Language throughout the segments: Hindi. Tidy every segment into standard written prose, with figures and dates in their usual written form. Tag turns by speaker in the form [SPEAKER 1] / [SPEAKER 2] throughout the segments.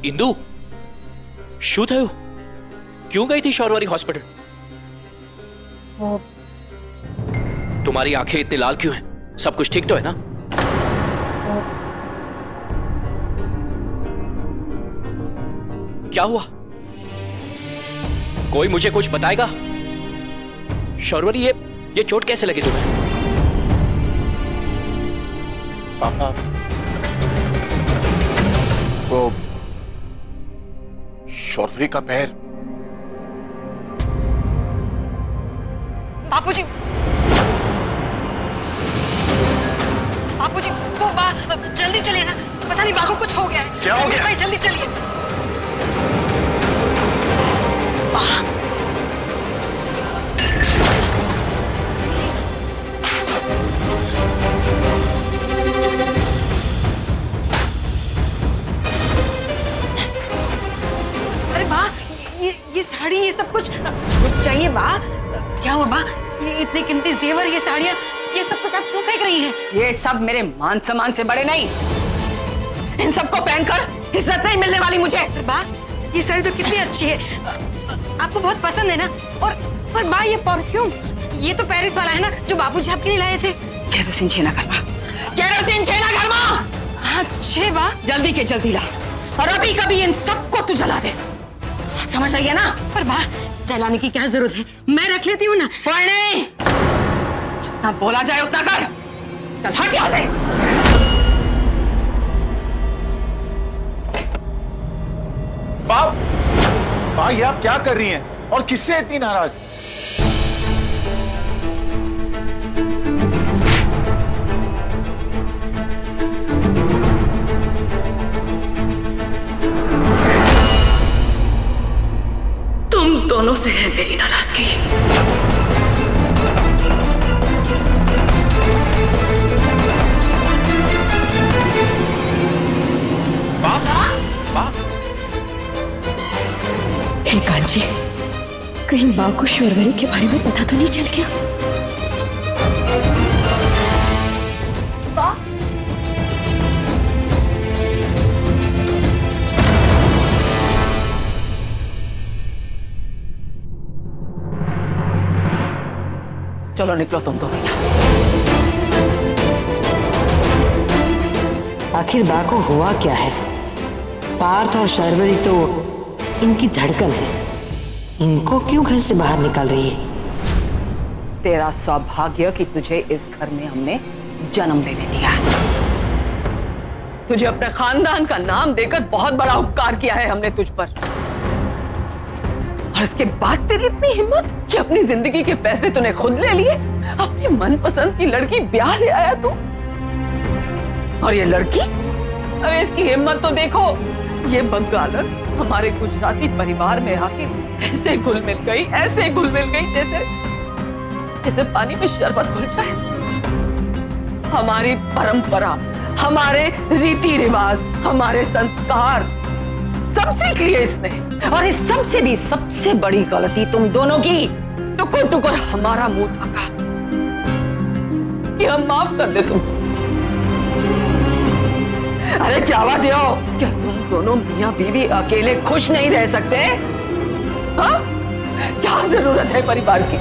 [SPEAKER 1] इंदु शू थयो? क्यों गई थी शौरवरी हॉस्पिटल?
[SPEAKER 2] वो
[SPEAKER 1] तुम्हारी आंखें इतनी लाल क्यों हैं? सब कुछ ठीक तो है ना? क्या हुआ? कोई मुझे कुछ बताएगा? शौरवरी ये चोट कैसे लगी तुम्हें?
[SPEAKER 3] पापा, वो शौरवरी का पैर।
[SPEAKER 2] बापूजी, बापूजी, वो जल्दी चलिए ना, पता नहीं बा को कुछ हो गया है।
[SPEAKER 3] क्या हो गया?
[SPEAKER 2] भाई जल्दी चलिए। बा, अरे बा, ये साड़ी, ये सब कुछ चाहिए बा। क्या हुआ बा? ये इतने कीमती जेवर, ये साड़ियाँ, ये सब कुछ आप क्यों फेंक रही हैं?
[SPEAKER 4] ये सब मेरे मान सम्मान से बड़े नहीं। इन सबको पहनकर इज्जत नहीं मिलने वाली मुझे।
[SPEAKER 2] बा, ये साड़ी तो कितनी अच्छी है, आपको बहुत पसंद है ना? और पर बा, ये परफ्यूम, ये तो पेरिस वाला है ना जो बाबूजी आपके लिए लाए थे।
[SPEAKER 4] केरोसिन छेना घर में, केरोसिन छेना घर में।
[SPEAKER 2] अच्छे बा,
[SPEAKER 4] जल्दी के जल्दी ला और अभी कभी इन सबको तू जला दे, समझ आई है ना?
[SPEAKER 2] पर बा, जलाने की क्या जरूरत है, मैं रख लेती हूँ ना।
[SPEAKER 4] कोई नहीं, जितना बोला जाए उतना कर। चल हट यहाँ से।
[SPEAKER 3] बाप, बा, ये आप क्या कर रही हैं और किससे इतनी नाराज?
[SPEAKER 4] तुम दोनों से है मेरी नाराजगी।
[SPEAKER 5] हे कांची, कहीं माँ को शौरवरी के बारे में पता तो नहीं चल गया?
[SPEAKER 4] चलो निकलो तुम दोनों यहाँ।
[SPEAKER 2] आखिर बा को हुआ क्या है? पार्थ और शौरवरी तो इनकी धड़कन है, इनको क्यों घर से बाहर निकाल रही है?
[SPEAKER 4] तेरा सौभाग्य कि तुझे इस घर में हमने जन्म लेने दिया है। तुझे अपने खानदान का नाम देकर बहुत बड़ा उपकार किया है हमने तुझ पर, और इसके बाद तेरी इतनी हिम्मत कि अपनी जिंदगी के फैसले तूने खुद ले लिए। अपनी मनपसंद की लड़की ब्याह ले आया तू, और ये लड़की, अरे इसकी हिम्मत तो देखो। ये बंगालन हमारे गुजराती परिवार में आके ऐसे घुल मिल गई, ऐसे घुल मिल गई जैसे पानी में शरबत घुल जाए। हमारी परंपरा, हमारे रीति रिवाज, हमारे संस्कार सब सीख लिए इसने, और इस सबसे भी सबसे बड़ी गलती तुम दोनों की, टुकुर टुकुर हमारा मुंह ढका कि हम माफ कर दे तुम। अरे जावा दो, क्या तुम दोनों मियां बीवी अकेले खुश नहीं रह सकते? हाँ? क्या जरूरत है परिवार की?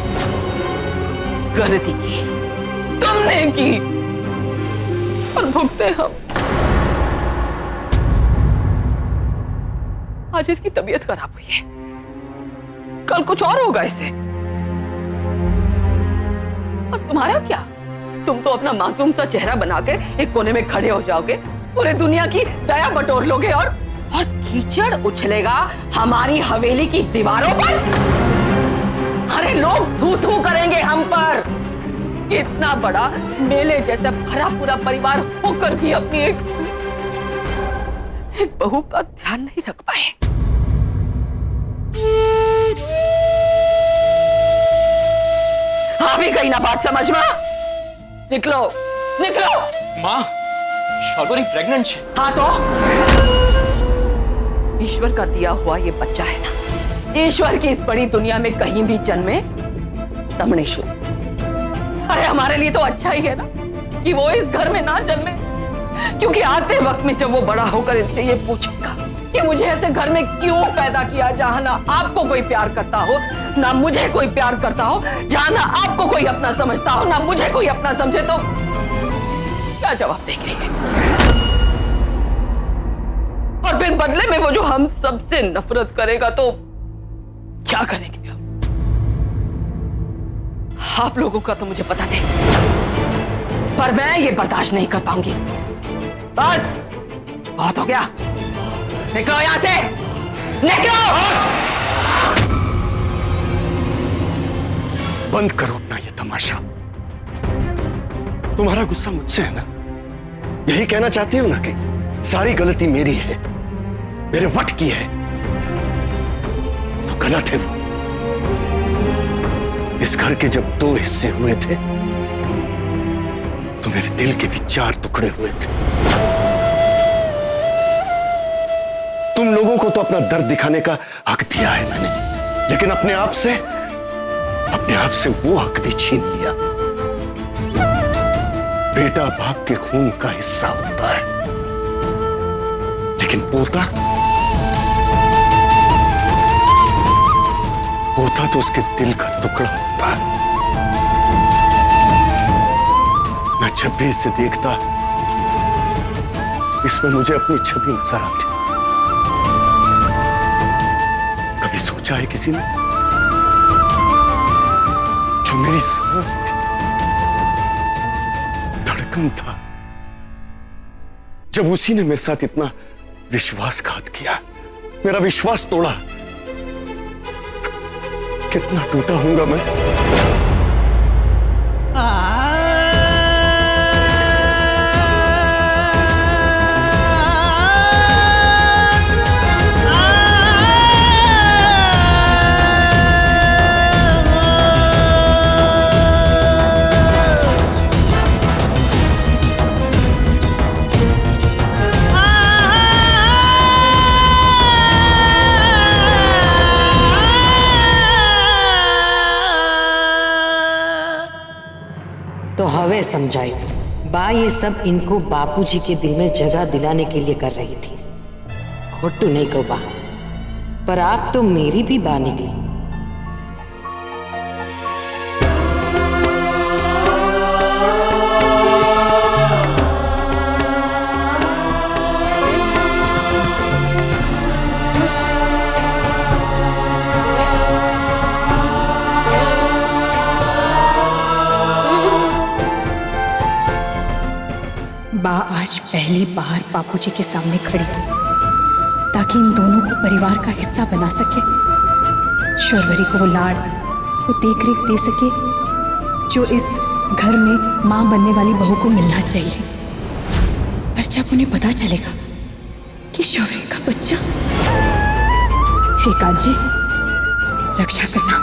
[SPEAKER 4] गलती की तुमने की और भुगते हम। आज इसकी तबीयत खराब हुई है, कल कुछ और होगा इससे। और तुम्हारा क्या? तुम तो अपना मासूम सा चेहरा बनाकर एक कोने में खड़े हो जाओगे, पूरे दुनिया की दया बटोर लोगे, और कीचड़ उछलेगा हमारी हवेली की दीवारों पर। अरे लोग थू थू करेंगे हम पर। इतना बड़ा मेले जैसा भरा पूरा परिवार होकर भी अपनी एक बहू का ध्यान नहीं रख पाए। आ भी गई ना बात समझ में? निकलो निकलो।
[SPEAKER 1] माँ, शौरवरी प्रेग्नेंट है।
[SPEAKER 4] हाँ तो ईश्वर का दिया हुआ ये बच्चा है ना, ईश्वर की इस बड़ी दुनिया में कहीं भी जन्मे तब नहीं शुरू। अरे हमारे लिए तो अच्छा ही है ना कि वो इस घर में ना जन्मे, क्योंकि आते वक्त में जब वो बड़ा होकर इनसे ये पूछेगा कि मुझे ऐसे घर में क्यों पैदा किया जहां ना आपको कोई प्यार करता हो, ना मुझे कोई प्यार करता हो, जहां ना आपको कोई अपना समझता हो, ना मुझे कोई अपना समझे, तो क्या जवाब देंगे? और फिर बदले में वो जो हम सबसे नफरत करेगा तो क्या करेंगे? आप लोगों का तो मुझे पता नहीं, पर मैं ये बर्दाश्त नहीं कर पाऊंगी। बस बहुत हो गया, निकलो यहां से, निकलो।
[SPEAKER 6] बंद करो अपना ये तमाशा। तुम्हारा गुस्सा मुझसे है ना? यही कहना चाहती हो ना कि सारी गलती मेरी है, मेरे वट की है? तो गलत है वो। इस घर के जब 2 हिस्से हुए थे तो मेरे दिल के भी 4 टुकड़े हुए थे। तुम लोगों को तो अपना दर्द दिखाने का हक दिया है मैंने, लेकिन अपने आप से वो हक भी छीन लिया। बेटा बाप के खून का हिस्सा होता है, लेकिन पोता तो उसके दिल का टुकड़ा होता है। मैं जब भी इसे देखता, इसमें मुझे अपनी छवि नजर आती थी। कभी सोचा है किसी ने? जो मेरी सांस थी, धड़कन था, जब उसी ने मेरे साथ इतना विश्वासघात किया, मेरा विश्वास तोड़ा, कितना टूटा हूंगा मैं।
[SPEAKER 2] तो हवे समझाई बा ये सब इनको बापूजी के दिल में जगह दिलाने के लिए कर रही थी। खोटू नहीं को बा, पर आप तो मेरी भी बा निकली।
[SPEAKER 5] बा आज पहली बार बापूजी के सामने खड़ी हुई ताकि इन दोनों को परिवार का हिस्सा बना सके, शौर्वरी को वो लाड़, वो देख रेख दे सके जो इस घर में मां बनने वाली बहू को मिलना चाहिए। पर जब उन्हें पता चलेगा कि शौर्वरी का बच्चा, हे कांची, रक्षा करना।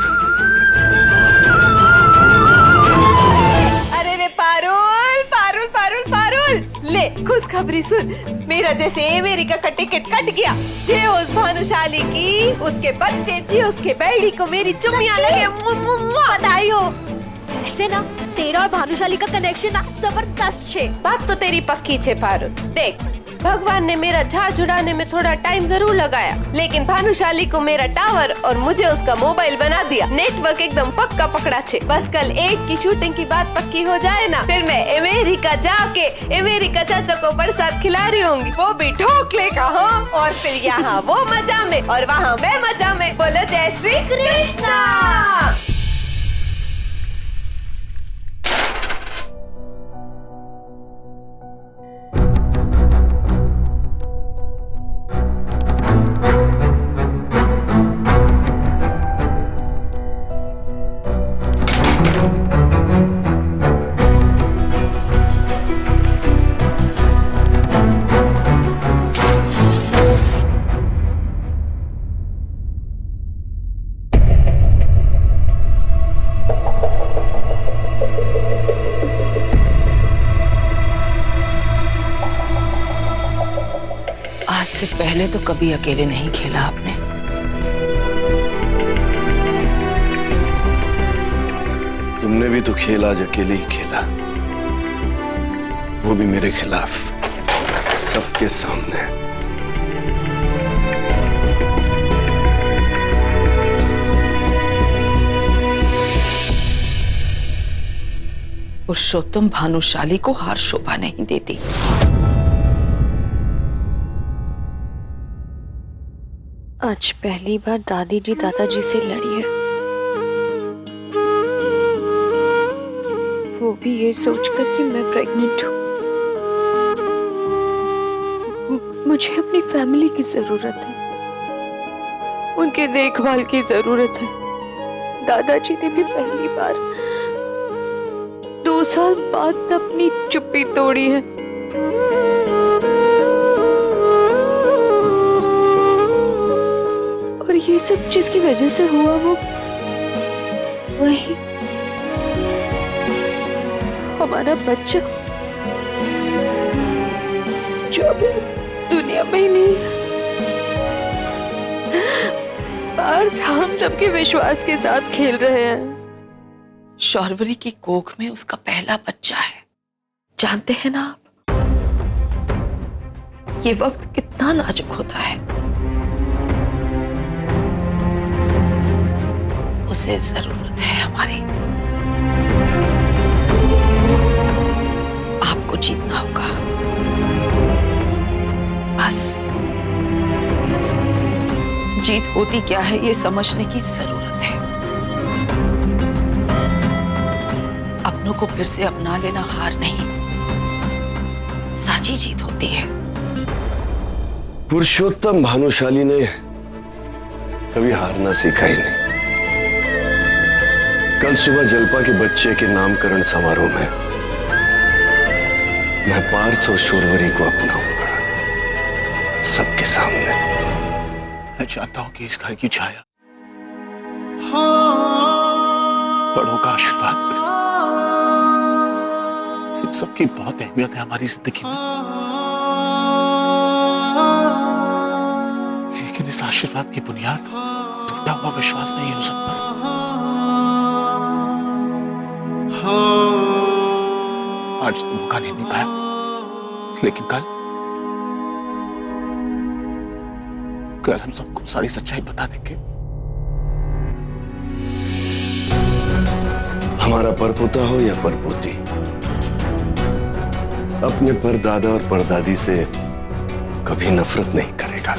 [SPEAKER 7] अरे रे पारुल, पारुल, पारुल, पारुल, ले खुशखबरी सुन। मेरा जैसे अमेरिका का टिकट कट गया। जे उस भानुशाली की, उसके बच्चे जी, उसके बेड़ी को मेरी चुम्मियां लगे।
[SPEAKER 8] बधाई हो। ऐसे ना तेरा और भानुशाली का कनेक्शन ना जबरदस्त छे।
[SPEAKER 7] बात तो तेरी पक्की छे पारुल। देख, भगवान ने मेरा झाज उड़ाने में थोड़ा टाइम जरूर लगाया, लेकिन भानुशाली को मेरा टावर और मुझे उसका मोबाइल बना दिया। नेटवर्क एकदम पक्का पकड़ा छे। बस कल 1 की शूटिंग की बात पक्की हो जाए ना, फिर मैं अमेरिका जाके अमेरिका चाचा को प्रसाद खिला रही होंगी, वो भी ढोकले का। हाँ, और फिर यहाँ वो मजा में और वहाँ मैं मजा में। बोलो जय श्री कृष्णा।
[SPEAKER 4] आज से पहले तो कभी अकेले नहीं खेला आपने।
[SPEAKER 6] तुमने भी तो खेल आज अकेले ही खेला, वो भी मेरे खिलाफ, सबके सामने।
[SPEAKER 4] पुरुषोत्तम भानुशाली को हार शोभा नहीं देती।
[SPEAKER 7] आज पहली बार दादी जी दादाजी से लड़ी है, वो भी ये सोचकर कि मैं प्रेग्नेंट हूँ। मुझे अपनी फैमिली की जरूरत है, उनके देखभाल की जरूरत है। दादाजी ने भी पहली बार 2 साल बाद अपनी चुप्पी तोड़ी है। और ये सब जिसकी वजह से हुआ वो वही हमारा बच्चा जो अभी दुनिया में ही नहीं है। पार्थ हम सबके विश्वास के साथ खेल रहे हैं।
[SPEAKER 4] शौर्वरी की कोख में उसका पहला बच्चा है। जानते हैं ना आप, ये वक्त कितना नाजुक होता है। उसे जरूरत है हमारी। आपको जीतना होगा बस। जीत होती क्या है ये समझने की जरूरत है। अपनों को फिर से अपना लेना हार नहीं, साची जीत होती है।
[SPEAKER 6] पुरुषोत्तम भानुशाली ने कभी हारना सीखा ही नहीं। कल सुबह जल्पा के बच्चे के नामकरण समारोह में मैं पार्थ और शौर्वरी को अपनाऊंगा सबके सामने।
[SPEAKER 3] मैं चाहता हूं कि इस घर की छाया बड़ों का आशीर्वाद मिले। इन सबकी बहुत अहमियत है हमारी जिंदगी में, लेकिन इस आशीर्वाद की बुनियाद टूटा हुआ विश्वास नहीं हो सकता। आज तो मौका नहीं मिल पाया, लेकिन कल हम सबको सारी सच्चाई बता देंगे।
[SPEAKER 6] हमारा परपोता हो या परपोती, अपने परदादा और परदादी से कभी नफरत नहीं करेगा।